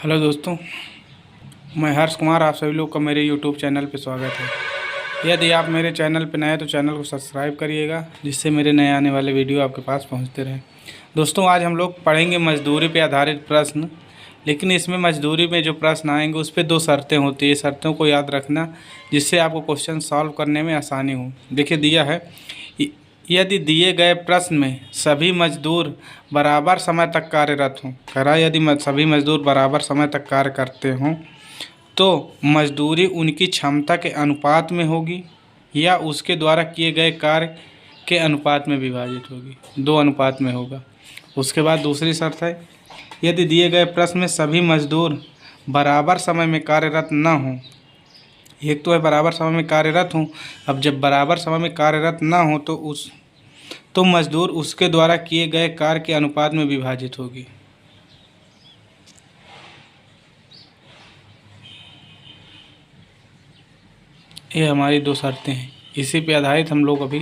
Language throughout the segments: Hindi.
हेलो दोस्तों, मैं हर्ष कुमार। आप सभी लोग का मेरे यूट्यूब चैनल पर स्वागत है। यदि आप मेरे चैनल पर नए हैं तो चैनल को सब्सक्राइब करिएगा, जिससे मेरे नए आने वाले वीडियो आपके पास पहुंचते रहें। दोस्तों, आज हम लोग पढ़ेंगे मजदूरी पर आधारित प्रश्न, लेकिन इसमें मजदूरी में जो प्रश्न आएंगे उस पर 2 शर्तें होती है। शर्तों को याद रखना, जिससे आपको क्वेश्चन सॉल्व करने में आसानी हो। देखिए, दिया है, यदि दिए गए प्रश्न में सभी मजदूर बराबर समय तक कार्यरत हों, कह रहा है यदि सभी मजदूर बराबर समय तक कार्य करते हों तो मजदूरी उनकी क्षमता के अनुपात में होगी या उसके द्वारा किए गए कार्य के अनुपात में विभाजित होगी। 2 अनुपात में होगा। उसके बाद दूसरी शर्त है, यदि दिए गए प्रश्न में सभी मजदूर बराबर समय में कार्यरत न हों। एक तो है बराबर समय में कार्यरत हों। अब जब बराबर समय में कार्यरत ना हो तो मजदूर उसके द्वारा किए गए कार्य के अनुपात में विभाजित होगी। ये हमारी 2 शर्तें हैं। इसी पे आधारित हम लोग अभी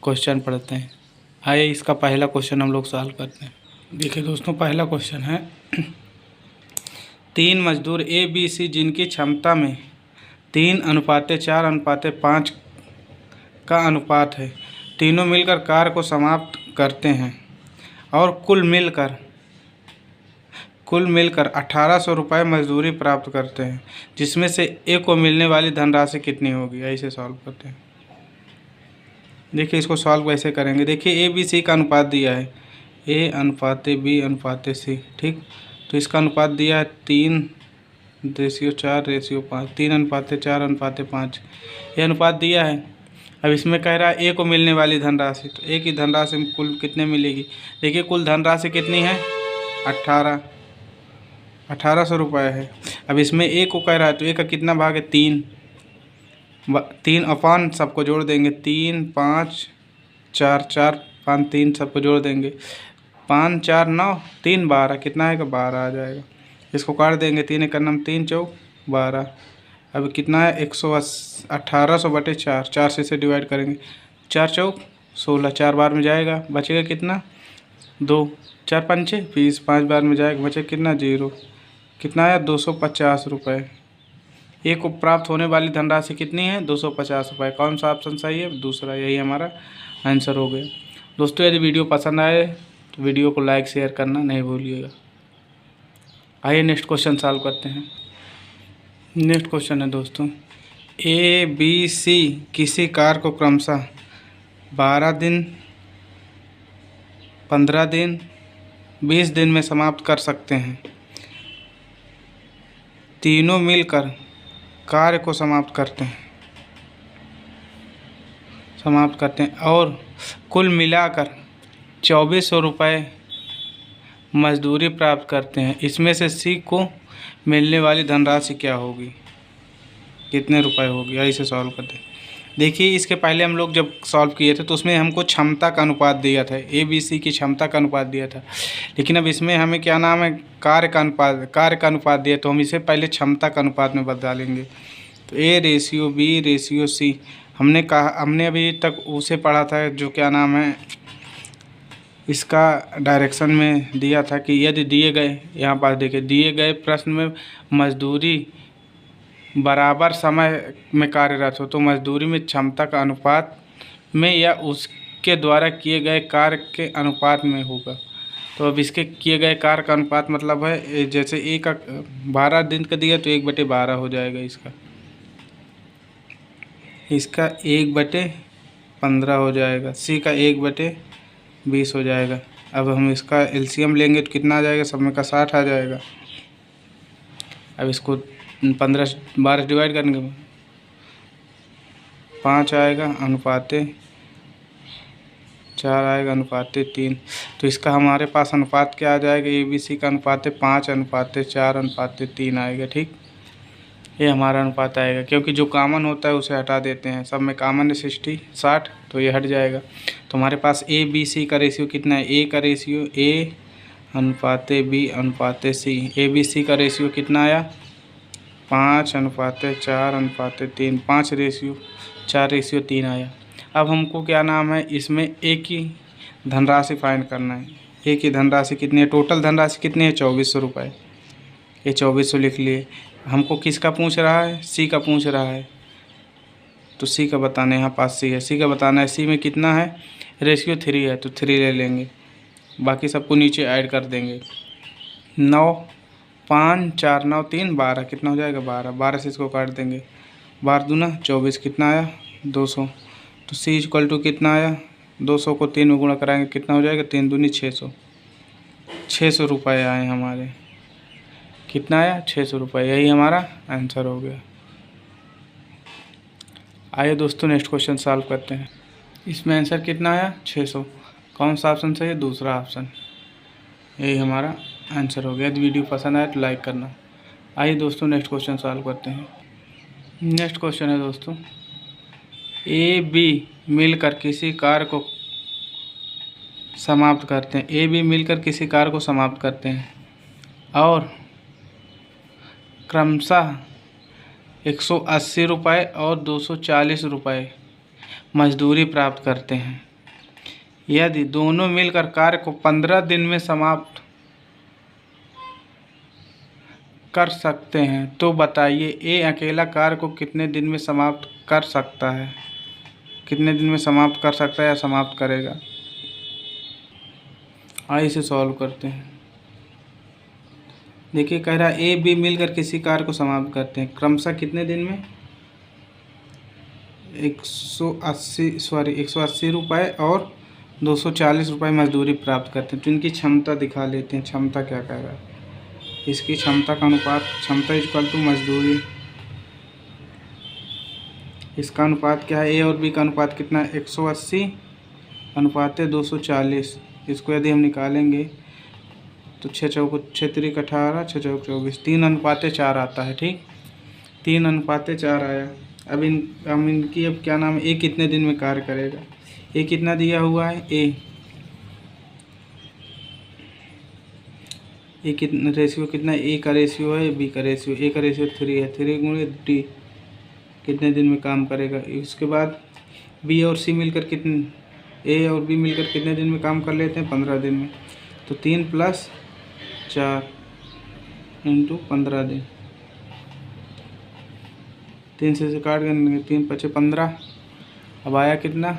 क्वेश्चन पढ़ते हैं। आइए इसका पहला क्वेश्चन हम लोग सॉल्व करते हैं। देखिए दोस्तों, पहला क्वेश्चन है 3 मजदूर ए बी सी जिनकी क्षमता में 3:4:5 का अनुपात है, तीनों मिलकर कार्य को समाप्त करते हैं और कुल मिलकर 1800 रुपये मजदूरी प्राप्त करते हैं, जिसमें से ए को मिलने वाली धनराशि कितनी होगी। ऐसे सॉल्व करते हैं। देखिए, इसको सॉल्व कैसे करेंगे। देखिए, ए बी सी का अनुपात दिया है, ए अनुपात बी अनुपात सी, ठीक। तो इसका अनुपात दिया है 3:4:5, 3:4:5, ये अनुपात दिया है। अब इसमें कह रहा है ए को मिलने वाली धनराशि, तो ए की धनराशि कुल कितने मिलेगी। देखिए, कुल धनराशि कितनी है, 1800 रुपये है। अब इसमें ए को कह रहा है तो ए का कितना भाग है, 3 अपान सबको जोड़ देंगे, 3 5 4 4 5 3 सबको जोड़ देंगे, 5 4 9 3 12, कितना आएगा, 12 आ जाएगा। इसको काट देंगे, 3 1 9 3 4 12। अब कितना है, 1800/4, 4 से इसे डिवाइड करेंगे, 4 4 16, 4 बार में जाएगा, बचेगा कितना, 2, 4 5 20, 5 बार में जाएगा, बचेगा कितना, 0। कितना आया, 250 रुपये। ए को प्राप्त होने वाली धनराशि कितनी है, 250 रुपये। कौन सा ऑप्शन सही है, दूसरा, यही हमारा आंसर हो गया। दोस्तों, यदि वीडियो पसंद आए तो वीडियो को लाइक शेयर करना नहीं भूलिएगा। आइए नेक्स्ट क्वेश्चन सॉल्व करते हैं। नेक्स्ट क्वेश्चन है दोस्तों, ए बी सी किसी कार्य को क्रमशः 12 दिन, 15 दिन, 20 दिन में समाप्त कर सकते हैं। तीनों मिलकर कार्य को समाप्त करते हैं और कुल मिलाकर 2400 रुपये मजदूरी प्राप्त करते हैं। इसमें से सी को मिलने वाली धनराशि क्या होगी, कितने रुपए होगी। ऐसे सॉल्व करते हैं। देखिए, इसके पहले हम लोग जब सॉल्व किए थे तो उसमें हमको क्षमता का अनुपात दिया था, ए बी सी की क्षमता का अनुपात दिया था। लेकिन अब इसमें हमें क्या नाम है, कार्य का अनुपात दिया, तो हम इसे पहले क्षमता का अनुपात में बदलेंगे। तो A/B/C हमने अभी तक उसे पढ़ा था जो क्या नाम है, इसका डायरेक्शन में दिया था कि यदि दिए गए, यहाँ पास देखिए, दिए गए प्रश्न में मजदूरी बराबर समय में कार्यरत हो तो मजदूरी में क्षमता का अनुपात में या उसके द्वारा किए गए कार्य के अनुपात में होगा। तो अब इसके किए गए कार्य का अनुपात मतलब है, जैसे ए का 12 दिन का दिया तो 1/12 हो जाएगा, इसका 1/15 हो जाएगा, सी का 1/20 हो जाएगा। अब हम इसका एलसीएम लेंगे तो कितना आ जाएगा, सब में का 60 आ जाएगा। अब इसको 15/12 डिवाइड करेंगे, 5 आएगा, अनुपाते 4 आएगा, अनुपाते 3। तो इसका हमारे पास अनुपात क्या आ जाएगा, ए बी सी का अनुपात 5:4:3 आएगा, ठीक। ये हमारा अनुपात आएगा, क्योंकि जो कॉमन होता है उसे हटा देते हैं। सब में कॉमन है 60, तो ये हट जाएगा। तो हमारे पास ए बी सी का रेशियो कितना है, ए का ratio A/B/C, A B C का रेशियो कितना आया, 5:4:3, 5:4:3 आया। अब हमको क्या नाम है, इसमें ए की धनराशि फाइंड करना है। ए की धनराशि कितनी है, टोटल धनराशि कितनी है, 2400 रुपये। ये 2400 लिख लिए। हमको किसका पूछ रहा है? सी का पूछ रहा है, तो सी का बताना है। यहाँ पास सी है, सी का बताना है। सी में कितना है? रेशियो 3 है, तो 3 ले लेंगे। बाकी सबको नीचे ऐड कर देंगे। 9 5 4 9 3 12 कितना हो जाएगा? 12। 12 से इसको काट देंगे। 12 दूना 24 कितना आया? 200। तो सी इक्वल टू कितना आया? 200 को 3 में गुणा कराएंगे कितना हो जाएगा? 3 दूनी 600। 600 रुपये आए हमारे। कितना आया? 600 रुपये। यही हमारा आंसर हो गया। आइए दोस्तों नेक्स्ट क्वेश्चन सॉल्व करते हैं। इसमें आंसर कितना आया? 600। कौन सा ऑप्शन सही है? दूसरा ऑप्शन। यही हमारा आंसर हो गया। यदि वीडियो पसंद आए तो लाइक करना। आइए दोस्तों नेक्स्ट क्वेश्चन सॉल्व करते हैं। नेक्स्ट क्वेश्चन है दोस्तों, ए बी मिलकर किसी कार्य को समाप्त करते हैं। ए बी मिलकर किसी कार्य को समाप्त करते हैं और क्रमशः 180 रुपये और 240 रुपये मजदूरी प्राप्त करते हैं। यदि दोनों मिलकर कार्य को 15 दिन में समाप्त कर सकते हैं तो बताइए ए अकेला कार्य को कितने दिन में समाप्त कर सकता है? कितने दिन में समाप्त कर सकता है या समाप्त करेगा? आइए इसे सॉल्व करते हैं। देखिए कह रहा है ए बी मिलकर किसी कार्य को समाप्त करते हैं क्रमशः कितने दिन में? 180 रुपये और 240 रुपये मजदूरी प्राप्त करते हैं। तो इनकी क्षमता दिखा लेते हैं। क्षमता क्या कह रहा है? इसकी क्षमता का अनुपात, क्षमता इक्वल टू मजदूरी। इसका अनुपात क्या है? ए और बी का अनुपात कितना है? 180 अनुपात 240। इसको यदि हम निकालेंगे तो 6 चौको 6 तिरिक 18, 6 चौक 24, 3:4 आता है। ठीक, 3:4 आया। अब इनकी अब क्या नाम है? ए कितने दिन में कार्य करेगा? ए कितना दिया हुआ है? ए कितना रेशियो कितना है? ए का रेशियो है, बी का रेशियो। ए का रेशियो 3 है, 3 गुणे डी कितने दिन में काम करेगा? उसके बाद बी और सी मिलकर कितने, ए और बी मिलकर कितने दिन में काम कर लेते हैं? 15 दिन में। तो 3 + 4 इंटू 15 दिन। 3 से काट देंगे, 3 × 5 = 15। अब आया कितना?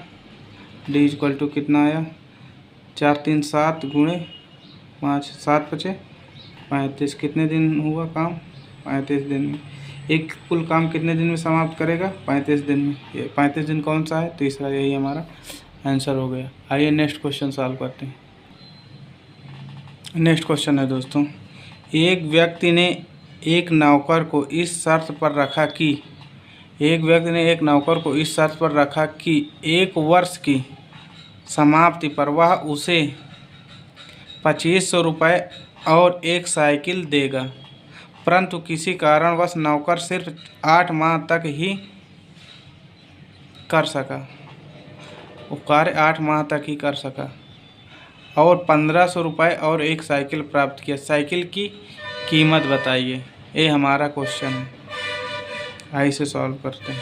डी इक्वल टू कितना आया? 4 × 3 = 7 गुणे 5, 7 × 5 = 35। कितने दिन हुआ काम? 35 दिन में। एक कुल काम कितने दिन में समाप्त करेगा? 35 दिन में। ये 35 दिन कौन सा है? तीसरा। यही हमारा आंसर हो गया। आइए नेक्स्ट क्वेश्चन सॉल्व करते हैं। नेक्स्ट क्वेश्चन है दोस्तों, एक व्यक्ति ने एक नौकर को इस शर्त पर रखा कि 1 वर्ष की समाप्ति पर वह उसे 2500 रुपये और एक साइकिल देगा, परंतु किसी कारणवश नौकर सिर्फ 8 माह तक ही कर सका। वो कार्य 8 माह तक ही कर सका और 1500 रुपये और एक साइकिल प्राप्त किया। साइकिल की कीमत बताइए। ये हमारा क्वेश्चन है। आइए इसे सॉल्व करते हैं।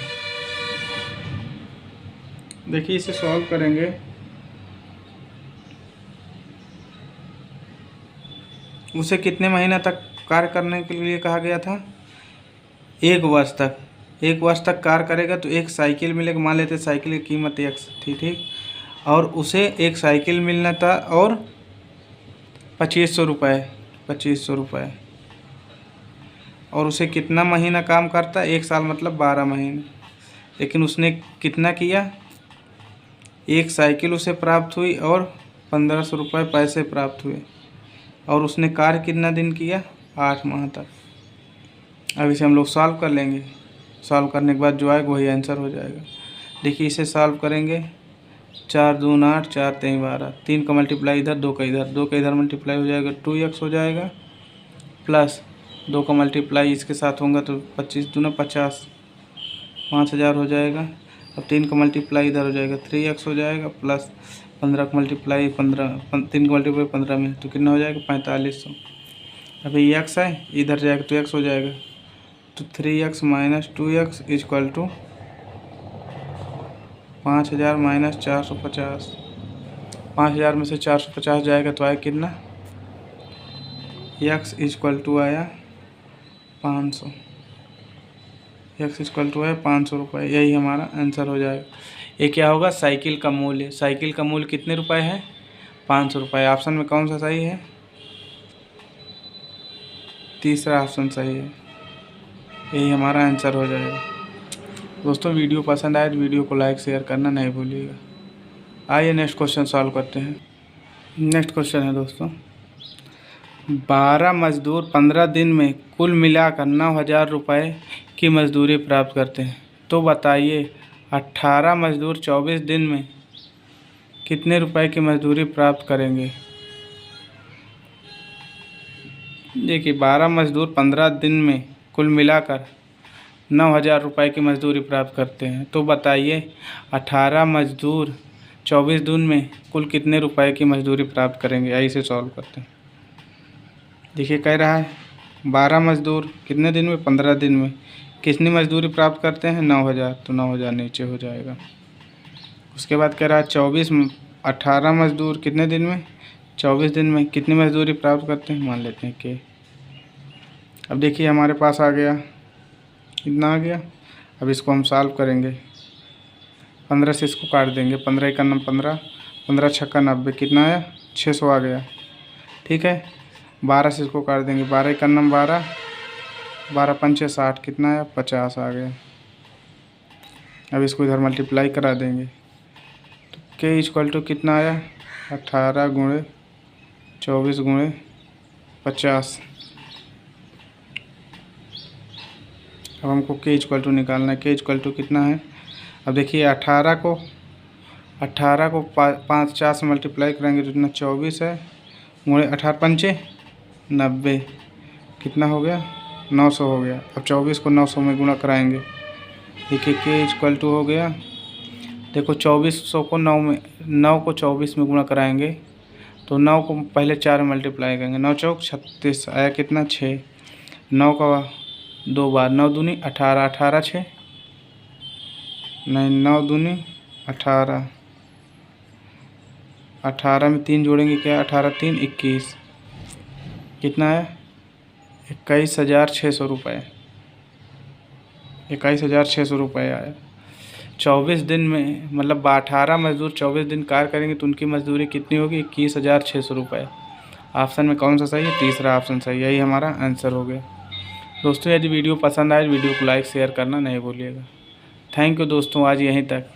देखिए इसे सॉल्व करेंगे। उसे कितने महीना तक कार्य करने के लिए कहा गया था? 1 वर्ष तक। 1 वर्ष तक कार्य करेगा तो एक साइकिल मिलेगा। मान लेते साइकिल की कीमत X थी, ठीक, और उसे एक साइकिल मिलना था और 2500 रुपये। और उसे कितना महीना काम करता है? 1 साल मतलब 12 महीने। लेकिन उसने कितना किया? एक साइकिल उसे प्राप्त हुई और 1500 रुपये पैसे प्राप्त हुए। और उसने कार्य कितना दिन किया? 8 माह तक। अब इसे हम लोग सॉल्व कर लेंगे। सॉल्व करने के बाद जो आएगा वही आंसर हो जाएगा। देखिए इसे सॉल्व करेंगे। 4 × 2 = 8, 4 × 3 = 12। 3 का मल्टीप्लाई इधर, 2 का इधर, 2 का इधर मल्टीप्लाई हो जाएगा 2x हो जाएगा, प्लस 2 का मल्टीप्लाई इसके साथ होगा तो 25 × 2 = 50, 5000 हो जाएगा। अब 3 का मल्टीप्लाई इधर हो जाएगा 3x हो जाएगा, प्लस 15 का मल्टीप्लाई 15, 3 का मल्टीप्लाई 15 में तो कितना हो जाएगा? 4500। अभी x है, इधर जाएगा तो x हो जाएगा। तो 3x - 2x = 5000 - 450। 5000 में से 450 जाएगा तो आया कितना? x = आया 500, एक्स इक्वल टू है 500 रुपये, यही हमारा आंसर हो जाएगा। ये क्या होगा, साइकिल का मूल्य। साइकिल का मूल्य कितने रुपए है, 500 रुपये। ऑप्शन में कौन सा सही है, तीसरा ऑप्शन सही है, यही हमारा आंसर हो जाएगा। दोस्तों वीडियो पसंद आए तो वीडियो को लाइक शेयर करना नहीं भूलिएगा। आइए नेक्स्ट क्वेश्चन सॉल्व करते हैं। नेक्स्ट क्वेश्चन है दोस्तों, 12 मजदूर 15 दिन में कुल मिलाकर 9,000 रुपये की मजदूरी प्राप्त करते हैं, तो बताइए 18 मजदूर 24 दिन में कितने रुपए की मजदूरी प्राप्त करेंगे। देखिए 12 मजदूर 15 दिन में कुल मिलाकर 9,000 रुपये की मजदूरी प्राप्त करते हैं, तो बताइए 18 मजदूर 24 दिन में कुल कितने रुपए की मजदूरी प्राप्त करेंगे। ऐसे सॉल्व करते हैं। देखिए कह रहा है 12 मजदूर कितने दिन में, 15 दिन में कितनी मजदूरी प्राप्त करते हैं, 9,000, तो 9,000 नीचे हो जाएगा। उसके बाद कह रहा है 18 मजदूर कितने दिन में, 24 दिन में कितनी मजदूरी प्राप्त करते हैं, मान लेते हैं कि। अब देखिए हमारे पास आ गया, कितना आ गया। अब इसको हम सॉल्व करेंगे, 15 से इसको काट देंगे, 15 का 15, 15 छक्का 90, कितना आया, 600 आ गया। ठीक है, 12 से इसको काट देंगे, 12 का 12, 12 पंचे 60, कितना आया, 50 आ गया। अब इसको इधर मल्टीप्लाई करा देंगे, तो के इक्वल टू कितना आया, 18 गुणे 24 गुणे 50। अब हमको के इक्वल टू निकालना है, के इक्वल टू कितना है। अब देखिए 18 को 5 4 से मल्टीप्लाई करेंगे तो इतना 24 है, गुणे 18 पंचे 90, कितना हो गया, 900 हो गया। अब 24 को 900 में गुणा कराएंगे, देखिए के इक्वल टू हो गया। देखो 2400 को 9 को 24 में गुणा कराएंगे तो 9 को पहले 4 में मल्टीप्लाई करेंगे, 9 चौक 36 आया, कितना 6, 9 का 2 बार, 9 दूनी 18, 18 6 नहीं, 9 दूनी 18, 18 में 3 जोड़ेंगे क्या, 18 3 21, कितना है, 21,600 रुपये, 21,600 रुपये आया। 24 दिन में मतलब 18 मजदूर 24 दिन कार्य करेंगे तो उनकी मजदूरी कितनी होगी, 21,600 रुपये। ऑप्शन में कौन सा सही है, तीसरा ऑप्शन सही, यही हमारा आंसर हो गया। दोस्तों यदि वीडियो पसंद आए वीडियो को लाइक शेयर करना नहीं भूलिएगा। थैंक यू दोस्तों, आज यहीं तक।